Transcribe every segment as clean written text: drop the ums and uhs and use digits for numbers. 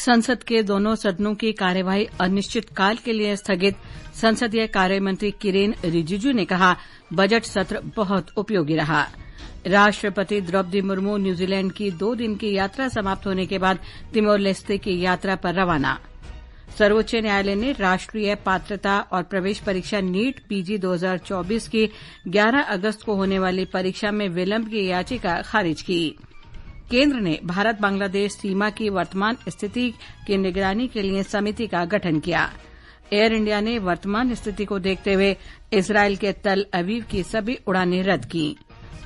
संसद के दोनों सदनों की कार्यवाही अनिश्चितकाल के लिए स्थगित। संसदीय कार्य मंत्री किरेन रिजिजू ने कहा, बजट सत्र बहुत उपयोगी रहा। राष्ट्रपति द्रौपदी मुर्मू न्यूजीलैंड की 2 दिन की यात्रा समाप्त होने के बाद तिमोर लेस्ते की यात्रा पर रवाना। सर्वोच्च न्यायालय ने राष्ट्रीय पात्रता और प्रवेश परीक्षा नीट पीजी 2024 की 11 अगस्त को होने वाली परीक्षा में विलंब की याचिका खारिज की। केंद्र ने भारत बांग्लादेश सीमा की वर्तमान स्थिति की निगरानी के लिए समिति का गठन किया। एयर इंडिया ने वर्तमान स्थिति को देखते हुए इजरायल के तल अवीव की सभी उड़ानें रद्द की।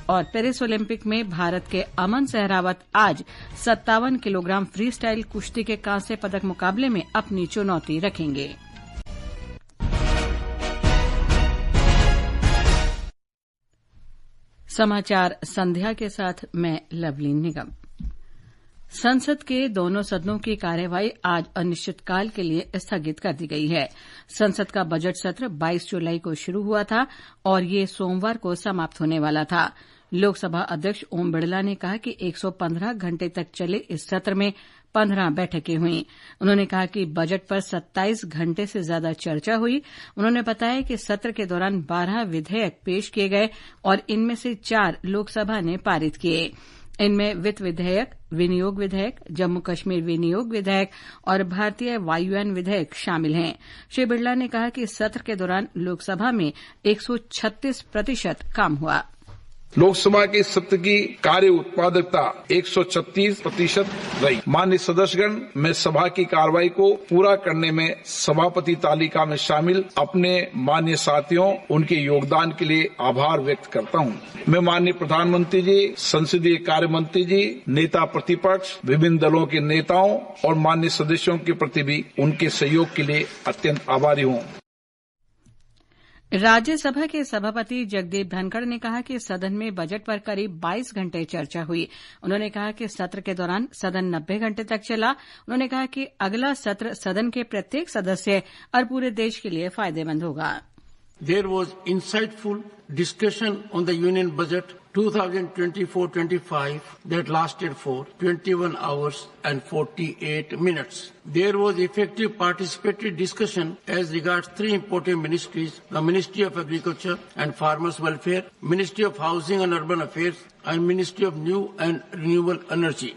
और पेरिस ओलंपिक में भारत के अमन सहरावत आज 57 किलोग्राम फ्री स्टाइल कुश्ती के कांस्य पदक मुकाबले में अपनी चुनौती रखेंगे। समाचार संध्या के साथ मैं लवलीन निगम। संसद के दोनों सदनों की कार्यवाही आज अनिश्चितकाल के लिए स्थगित कर दी गई है। संसद का बजट सत्र 22 जुलाई को शुरू हुआ था और ये सोमवार को समाप्त होने वाला था। लोकसभा अध्यक्ष ओम बिड़ला ने कहा कि 115 घंटे तक चले इस सत्र में 15 बैठकें हुई। उन्होंने कहा कि बजट पर 27 घंटे से ज्यादा चर्चा हुई। उन्होंने बताया कि सत्र के दौरान 12 विधेयक पेश किए गए और इनमें से 4 लोकसभा ने पारित किए। इनमें वित्त विधेयक, विनियोग विधेयक, जम्मू कश्मीर विनियोग विधेयक और भारतीय वायुयान विधेयक शामिल हैं। श्री बिड़ला ने कहा कि सत्र के दौरान लोकसभा में 136% काम हुआ। लोकसभा के सत्र की कार्य उत्पादकता 136% रही। माननीय सदस्यगण, मैं सभा की कार्रवाई को पूरा करने में सभापति तालिका में शामिल अपने माननीय साथियों, उनके योगदान के लिए आभार व्यक्त करता हूं। मैं माननीय प्रधानमंत्री जी, संसदीय कार्य मंत्री जी, नेता प्रतिपक्ष, विभिन्न दलों के नेताओं और माननीय सदस्यों के प्रति भी उनके सहयोग के लिए अत्यंत आभारी हूं। राज्यसभा के सभापति जगदीप धनखड़ ने कहा कि सदन में बजट पर करीब 22 घंटे चर्चा हुई। उन्होंने कहा कि सत्र के दौरान सदन 90 घंटे तक चला। उन्होंने कहा कि अगला सत्र सदन के प्रत्येक सदस्य और पूरे देश के लिए फायदेमंद होगा। There was insightful discussion on the Union Budget 2024-25 that lasted for 21 hours and 48 minutes. There was effective participatory discussion as regards 3 important ministries: the Ministry of Agriculture and Farmers Welfare, Ministry of Housing and Urban Affairs, and Ministry of New and Renewable Energy.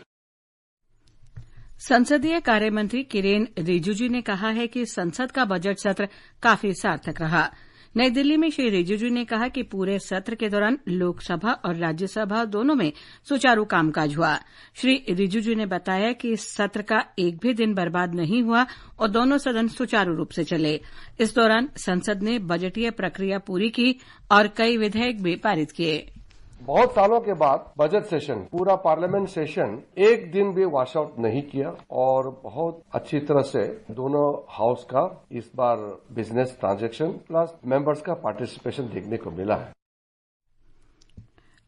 संसदीय कार्य मंत्री किरेन रिजिजू ने कहा है कि संसद का budget सत्र काफी सार्थक रहा। नई दिल्ली में श्री रिजिजू ने कहा कि पूरे सत्र के दौरान लोकसभा और राज्यसभा दोनों में सुचारू कामकाज हुआ। श्री रिजिजू ने बताया कि इस सत्र का एक भी दिन बर्बाद नहीं हुआ और दोनों सदन सुचारू रूप से चले। इस दौरान संसद ने बजटीय प्रक्रिया पूरी की और कई विधेयक भी पारित किए। बहुत सालों के बाद बजट सेशन, पूरा पार्लियामेंट सेशन एक दिन भी वॉश आउट नहीं किया और बहुत अच्छी तरह से दोनों हाउस का इस बार बिजनेस ट्रांजैक्शन प्लस मेंबर्स का पार्टिसिपेशन देखने को मिला है।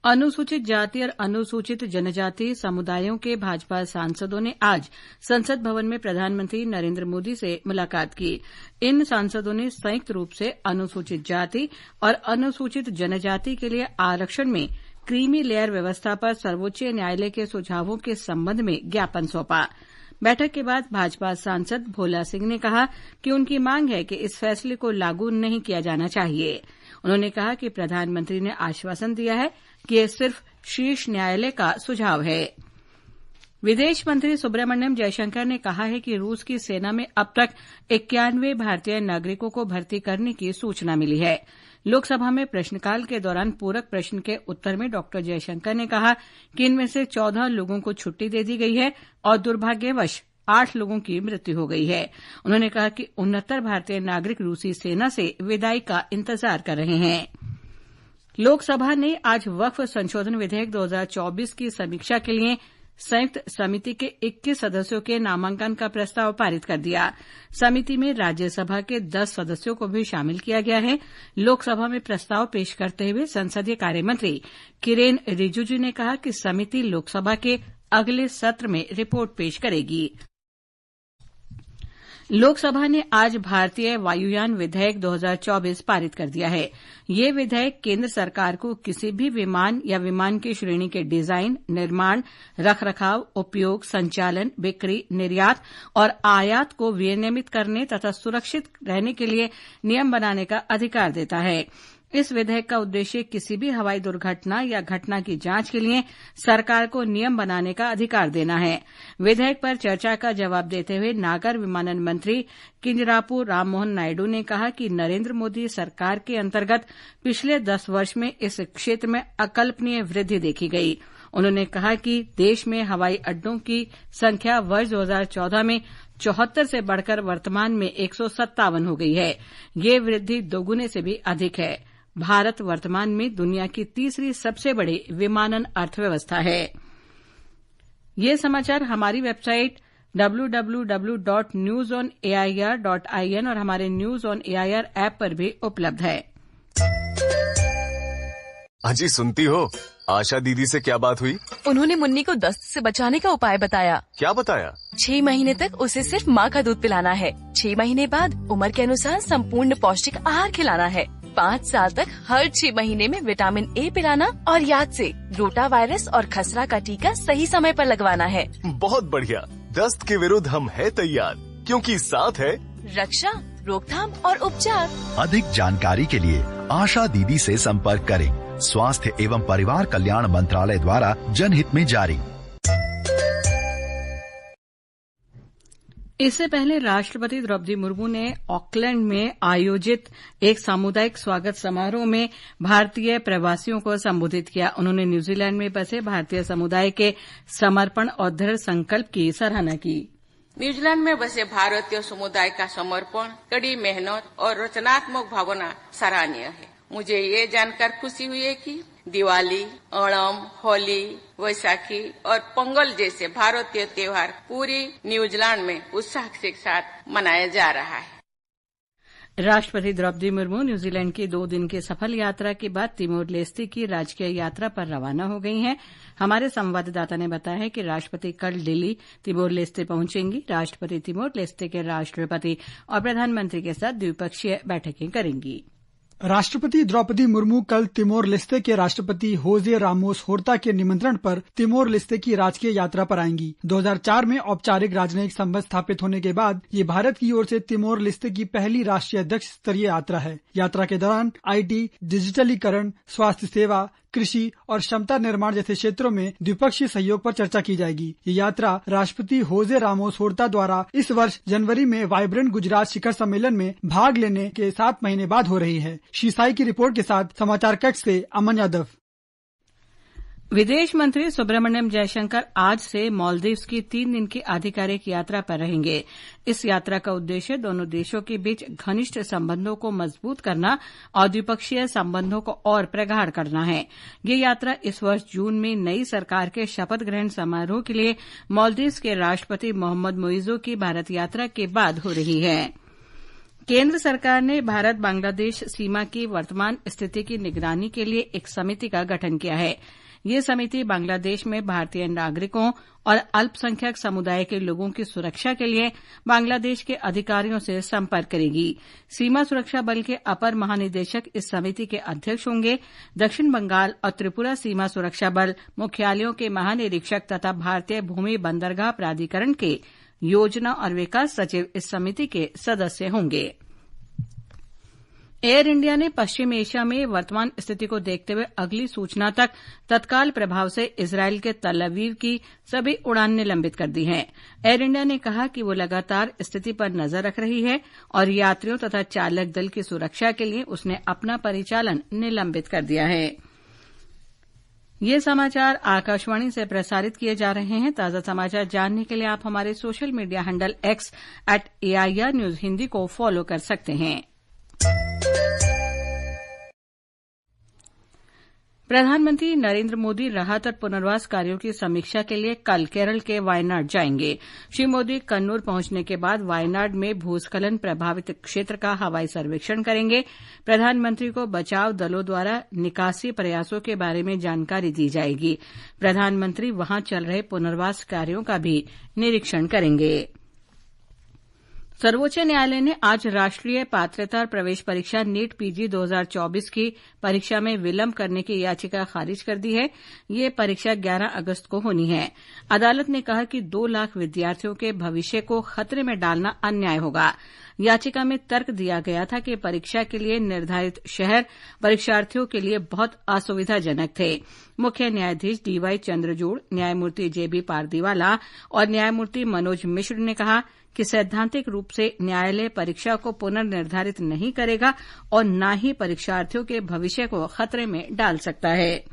अनुसूचित जाति और अनुसूचित जनजाति समुदायों के भाजपा सांसदों ने आज संसद भवन में प्रधानमंत्री नरेंद्र मोदी से मुलाकात की। इन सांसदों ने संयुक्त रूप से अनुसूचित जाति और अनुसूचित जनजाति के लिए आरक्षण में क्रीमी लेयर व्यवस्था पर सर्वोच्च न्यायालय के सुझावों के संबंध में ज्ञापन सौंपा। बैठक के बाद भाजपा सांसद भोला सिंह ने कहा कि उनकी मांग है कि इस फैसले को लागू नहीं किया जाना चाहिए। उन्होंने कहा कि प्रधानमंत्री ने आश्वासन दिया है कि यह सिर्फ शीर्ष न्यायालय का सुझाव है। विदेश मंत्री सुब्रमण्यम जयशंकर ने कहा है कि रूस की सेना में अब तक 91 भारतीय नागरिकों को भर्ती करने की सूचना मिली है। लोकसभा में प्रश्नकाल के दौरान पूरक प्रश्न के उत्तर में डॉ जयशंकर ने कहा कि इनमें से 14 लोगों को छुट्टी दे दी गई है और दुर्भाग्यवश 8 लोगों की मृत्यु हो गई है। उन्होंने कहा कि 69 भारतीय नागरिक रूसी सेना से विदाई का इंतजार कर रहे हैं। लोकसभा ने आज वक्फ संशोधन विधेयक 2024 की समीक्षा के लिए संयुक्त समिति के 21 सदस्यों के नामांकन का प्रस्ताव पारित कर दिया। समिति में राज्यसभा के 10 सदस्यों को भी शामिल किया गया है। लोकसभा में प्रस्ताव पेश करते हुए संसदीय कार्य मंत्री किरेन रिजिजू ने कहा कि समिति लोकसभा के अगले सत्र में रिपोर्ट पेश करेगी। लोकसभा ने आज भारतीय वायुयान विधेयक 2024 पारित कर दिया है। ये विधेयक केंद्र सरकार को किसी भी विमान या विमान की श्रेणी के डिजाइन, निर्माण, रखरखाव, उपयोग, संचालन, बिक्री, निर्यात और आयात को विनियमित करने तथा सुरक्षित रहने के लिए नियम बनाने का अधिकार देता है। इस विधेयक का उद्देश्य किसी भी हवाई दुर्घटना या घटना की जांच के लिए सरकार को नियम बनाने का अधिकार देना है। विधेयक पर चर्चा का जवाब देते हुए नागर विमानन मंत्री किंजरापू राममोहन नायडू ने कहा कि नरेंद्र मोदी सरकार के अंतर्गत पिछले 10 वर्ष में इस क्षेत्र में अकल्पनीय वृद्धि देखी गई। उन्होंने कहा कि देश में हवाई अड्डों की संख्या वर्ष 2014 में 74 से बढ़कर वर्तमान में 157 हो गई है। ये वृद्धि दोगुने से भी अधिक है। भारत वर्तमान में दुनिया की तीसरी सबसे बड़ी विमानन अर्थव्यवस्था है। ये समाचार हमारी वेबसाइट www.newsonair.in और हमारे न्यूज ऑन एआईआर ऐप पर भी उपलब्ध है। अजी सुनती हो, आशा दीदी से क्या बात हुई? उन्होंने मुन्नी को दस्त से बचाने का उपाय बताया। क्या बताया? 6 महीने तक उसे सिर्फ माँ का दूध पिलाना है। 6 महीने बाद उम्र के अनुसार संपूर्ण पौष्टिक आहार खिलाना है। 5 साल तक हर 6 महीने में विटामिन ए पिलाना और याद से रोटा वायरस और खसरा का टीका सही समय पर लगवाना है। बहुत बढ़िया। दस्त के विरुद्ध हम है तैयार, क्योंकि साथ है रक्षा, रोकथाम और उपचार। अधिक जानकारी के लिए आशा दीदी से संपर्क करें। स्वास्थ्य एवं परिवार कल्याण मंत्रालय द्वारा जनहित में जारी। इससे पहले राष्ट्रपति द्रौपदी मुर्मू ने ऑकलैंड में आयोजित एक सामुदायिक स्वागत समारोह में भारतीय प्रवासियों को संबोधित किया। उन्होंने न्यूजीलैंड में बसे भारतीय समुदाय के समर्पण और दृढ़ संकल्प की सराहना की। न्यूजीलैंड में बसे भारतीय समुदाय का समर्पण, कड़ी मेहनत और रचनात्मक भावना सराहनीय है। मुझे ये जानकर खुशी हुई है कि दिवाली, ओणम, होली, वैसाखी और पोंगल जैसे भारतीय त्योहार पूरी न्यूजीलैंड में उत्साह के साथ मनाया जा रहा है। राष्ट्रपति द्रौपदी मुर्मू न्यूजीलैंड की 2 दिन की सफल यात्रा के बाद तिमोर लेस्ते की राजकीय यात्रा पर रवाना हो गई हैं। हमारे संवाददाता ने बताया है कि राष्ट्रपति कल दिल्ली तिमोर लेस्ते पहुंचेंगी। राष्ट्रपति तिमोर लेस्ते के राष्ट्रपति और प्रधानमंत्री के साथ द्विपक्षीय बैठकें करेंगी। राष्ट्रपति द्रौपदी मुर्मू कल तिमोर लेस्ते के राष्ट्रपति होजे रामोस होर्ता के निमंत्रण पर तिमोर लेस्ते की राजकीय यात्रा पर आएंगी। 2004 में औपचारिक राजनयिक संबंध स्थापित होने के बाद ये भारत की ओर से तिमोर लेस्ते की पहली राष्ट्रीय अध्यक्ष स्तरीय यात्रा है। यात्रा के दौरान आईटी, डिजिटलीकरण, स्वास्थ्य सेवा, कृषि और क्षमता निर्माण जैसे क्षेत्रों में द्विपक्षीय सहयोग पर चर्चा की जाएगी। ये यात्रा राष्ट्रपति होजे रामोस होर्ता द्वारा इस वर्ष जनवरी में वाइब्रेंट गुजरात शिखर सम्मेलन में भाग लेने के 7 महीने बाद हो रही है। शीसाई की रिपोर्ट के साथ समाचार कक्ष से अमन यादव। विदेश मंत्री सुब्रमण्यम जयशंकर आज से मालदीव्स की 3 दिन की आधिकारिक यात्रा पर रहेंगे। इस यात्रा का उद्देश्य दोनों देशों के बीच घनिष्ठ संबंधों को मजबूत करना और द्विपक्षीय संबंधों को और प्रगाढ़ करना है। ये यात्रा इस वर्ष जून में नई सरकार के शपथ ग्रहण समारोह के लिए मालदीव्स के राष्ट्रपति मोहम्मद मोइजो की भारत यात्रा के बाद हो रही है। केंद्र सरकार ने भारत बांग्लादेश सीमा की वर्तमान स्थिति की निगरानी के लिए एक समिति का गठन किया है। ये समिति बांग्लादेश में भारतीय नागरिकों और अल्पसंख्यक समुदाय के लोगों की सुरक्षा के लिए बांग्लादेश के अधिकारियों से संपर्क करेगी। सीमा सुरक्षा बल के अपर महानिदेशक इस समिति के अध्यक्ष होंगे। दक्षिण बंगाल और त्रिपुरा सीमा सुरक्षा बल मुख्यालयों के महानिरीक्षक तथा भारतीय भूमि बंदरगाह प्राधिकरण के योजना और विकास सचिव इस समिति के सदस्य होंगे। एयर इंडिया ने पश्चिम एशिया में वर्तमान स्थिति को देखते हुए अगली सूचना तक तत्काल प्रभाव से इजरायल के तल अवीव की सभी उड़ानें निलंबित कर दी हैं। एयर इंडिया ने कहा कि वो लगातार स्थिति पर नजर रख रही है और यात्रियों तथा चालक दल की सुरक्षा के लिए उसने अपना परिचालन निलंबित कर दिया है। ये समाचार आकाशवाणी से प्रसारित किए जा रहे हैं। ताजा समाचार जानने के लिए आप हमारे social media handle x @AIR News Hindi को फॉलो कर सकते हैं। प्रधानमंत्री नरेंद्र मोदी राहत और पुनर्वास कार्यों की समीक्षा के लिए कल केरल के वायनाड जाएंगे। श्री मोदी कन्नूर पहुंचने के बाद वायनाड में भूस्खलन प्रभावित क्षेत्र का हवाई सर्वेक्षण करेंगे। प्रधानमंत्री को बचाव दलों द्वारा निकासी प्रयासों के बारे में जानकारी दी जाएगी। प्रधानमंत्री वहां चल रहे पुनर्वास कार्यों का भी निरीक्षण करेंगे। सर्वोच्च न्यायालय ने आज राष्ट्रीय पात्रता और प्रवेश परीक्षा नीट पीजी 2024 की परीक्षा में विलंब करने की याचिका खारिज कर दी है। ये परीक्षा 11 अगस्त को होनी है। अदालत ने कहा कि 2 लाख विद्यार्थियों के भविष्य को खतरे में डालना अन्याय होगा। याचिका में तर्क दिया गया था कि परीक्षा के लिए निर्धारित शहर परीक्षार्थियों के लिए बहुत असुविधाजनक थे। मुख्य न्यायाधीश डीवाई चंद्रचूड़, न्यायमूर्ति जेबी पारदीवाला और न्यायमूर्ति मनोज मिश्र ने कहा कि सैद्धांतिक रूप से न्यायालय परीक्षा को पुनर्निर्धारित नहीं करेगा और न ही परीक्षार्थियों के भविष्य को खतरे में डाल सकता है।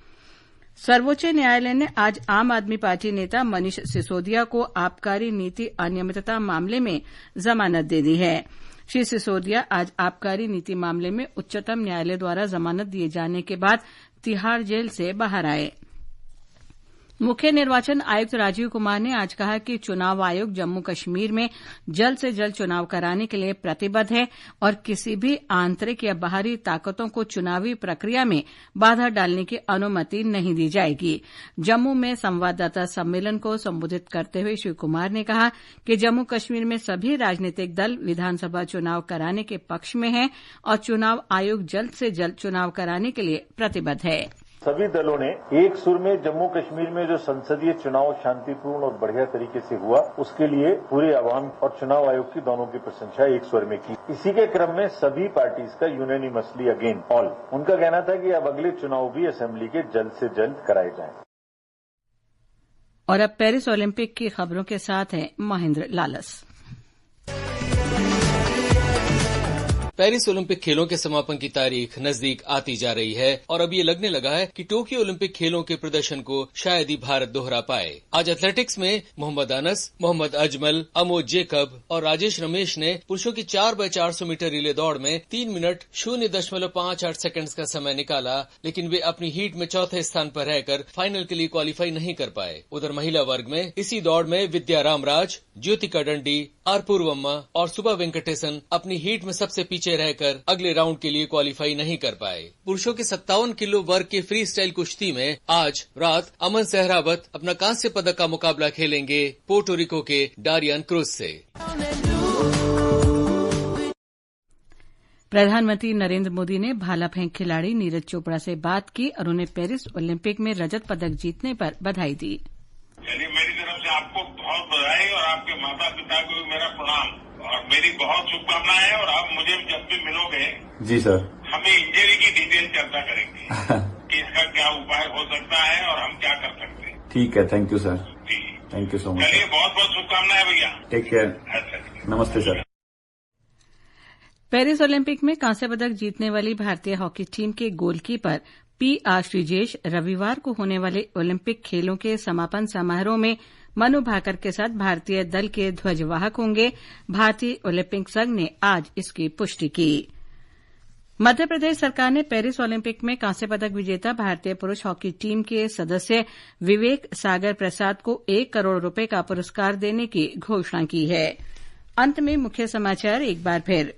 सर्वोच्च न्यायालय ने आज आम आदमी पार्टी नेता मनीष सिसोदिया को आबकारी नीति अनियमितता मामले में जमानत दे दी है। श्री सिसोदिया आज आबकारी नीति मामले में उच्चतम न्यायालय द्वारा जमानत दिए जाने के बाद तिहाड़ जेल से बाहर आए। मुख्य निर्वाचन आयुक्त राजीव कुमार ने आज कहा कि चुनाव आयोग जम्मू कश्मीर में जल्द से जल्द चुनाव कराने के लिए प्रतिबद्ध है और किसी भी आंतरिक या बाहरी ताकतों को चुनावी प्रक्रिया में बाधा डालने की अनुमति नहीं दी जाएगी। जम्मू में संवाददाता सम्मेलन को संबोधित करते हुए श्री कुमार ने कहा कि जम्मू कश्मीर में सभी राजनीतिक दल विधानसभा चुनाव कराने के पक्ष में हैं और चुनाव आयोग जल्द से जल्द चुनाव कराने के लिए प्रतिबद्ध है। सभी दलों ने एक सुर में जम्मू कश्मीर में जो संसदीय चुनाव शांतिपूर्ण और बढ़िया तरीके से हुआ, उसके लिए पूरे आवाम और चुनाव आयोग की दोनों की प्रशंसा एक स्वर में की। इसी के क्रम में सभी पार्टीज का यूनानिमसली अगेन ऑल उनका कहना था कि अब अगले चुनाव भी असेंबली के जल्द से जल्द कराए जाएं। और अब पेरिस ओलंपिक की खबरों के साथ हैं महेंद्र लालस। पेरिस ओलंपिक खेलों के समापन की तारीख नजदीक आती जा रही है और अब ये लगने लगा है कि टोक्यो ओलंपिक खेलों के प्रदर्शन को शायद ही भारत दोहरा पाए। आज एथलेटिक्स में मोहम्मद अनस, मोहम्मद अजमल, अमोद जेकब और राजेश रमेश ने पुरुषों की 4x400 मीटर रिले दौड़ में 3 मिनट 0.58 सेकंड्स का समय निकाला, लेकिन वे अपनी हीट में चौथे स्थान पर रहकर फाइनल के लिए क्वालिफाई नहीं कर पाए। उधर महिला वर्ग में इसी दौड़ में विद्या रामराज, ज्योतिका डंडी, आर पूर्वम्मा और सुबा वेंकटेशन अपनी हीट में सबसे पीछे रहकर अगले राउंड के लिए क्वालिफाई नहीं कर पाए। पुरुषों के 57 किलो वर्ग के फ्री स्टाइल कुश्ती में आज रात अमन सहरावत अपना कांस्य पदक का मुकाबला खेलेंगे पोर्टोरिको के डारियन क्रूज से। प्रधानमंत्री नरेंद्र मोदी ने भाला फेंक खिलाड़ी नीरज चोपड़ा से बात की और उन्हें पेरिस ओलंपिक में रजत पदक जीतने पर बधाई दी। चलिए, मेरी तरफ से आपको बहुत बधाई और आपके माता पिता को मेरा प्रणाम और मेरी बहुत शुभकामनाएं हैं। और आप मुझे जब भी मिलोगे जी सर, हमें इंजरी की डिटेल चर्चा करेंगे कि इसका क्या उपाय हो सकता है और हम क्या कर सकते हैं। ठीक है, thank you sir. Thank you so much. चलिए, बहुत बहुत शुभकामनाएं भैया। Take care. नमस्ते सर। पेरिस ओलंपिक में कांस्य पदक जीतने वाली भारतीय हॉकी टीम के गोलकीपर पी.आर. श्रीजेश रविवार को होने वाले ओलंपिक खेलों के समापन समारोह में मनु भाकर के साथ भारतीय दल के ध्वजवाहक होंगे। भारतीय ओलंपिक संघ ने आज इसकी पुष्टि की। मध्य प्रदेश सरकार ने पेरिस ओलंपिक में कांस्य पदक विजेता भारतीय पुरुष हॉकी टीम के सदस्य विवेक सागर प्रसाद को 1 करोड़ रुपए का पुरस्कार देने की घोषणा की है। अंत में मुख्य समाचार एक बार फिर।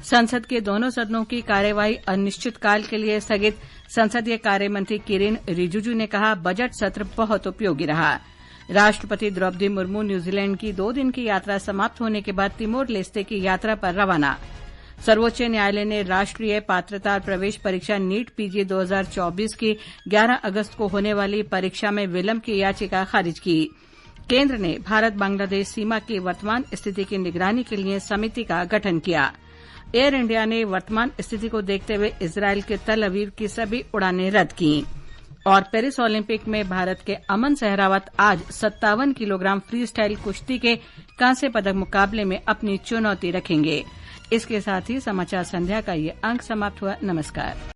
संसद के दोनों सदनों की कार्यवाही अनिश्चितकाल के लिए स्थगित। संसदीय कार्य मंत्री किरेन रिजिजू ने कहा, बजट सत्र बहुत उपयोगी रहा। राष्ट्रपति द्रौपदी मुर्मू न्यूजीलैंड की 2 दिन की यात्रा समाप्त होने के बाद तिमोर लेस्ते की यात्रा पर रवाना। सर्वोच्च न्यायालय ने राष्ट्रीय पात्रता और प्रवेश परीक्षा नीट पीजी 2024 की 11 अगस्त को होने वाली परीक्षा में विलंब की याचिका खारिज की। केंद्र ने भारत बांग्लादेश सीमा की वर्तमान स्थिति की निगरानी के लिए समिति का गठन किया। एयर इंडिया ने वर्तमान स्थिति को देखते हुए इजरायल के तल अवीव की सभी उड़ानें रद्द की। और पेरिस ओलंपिक में भारत के अमन सहरावत आज 57 किलोग्राम फ्री स्टाइल कुश्ती के कांस्य पदक मुकाबले में अपनी चुनौती रखेंगे। इसके साथ ही समाचार संध्या का ये अंक समाप्त हुआ। नमस्कार।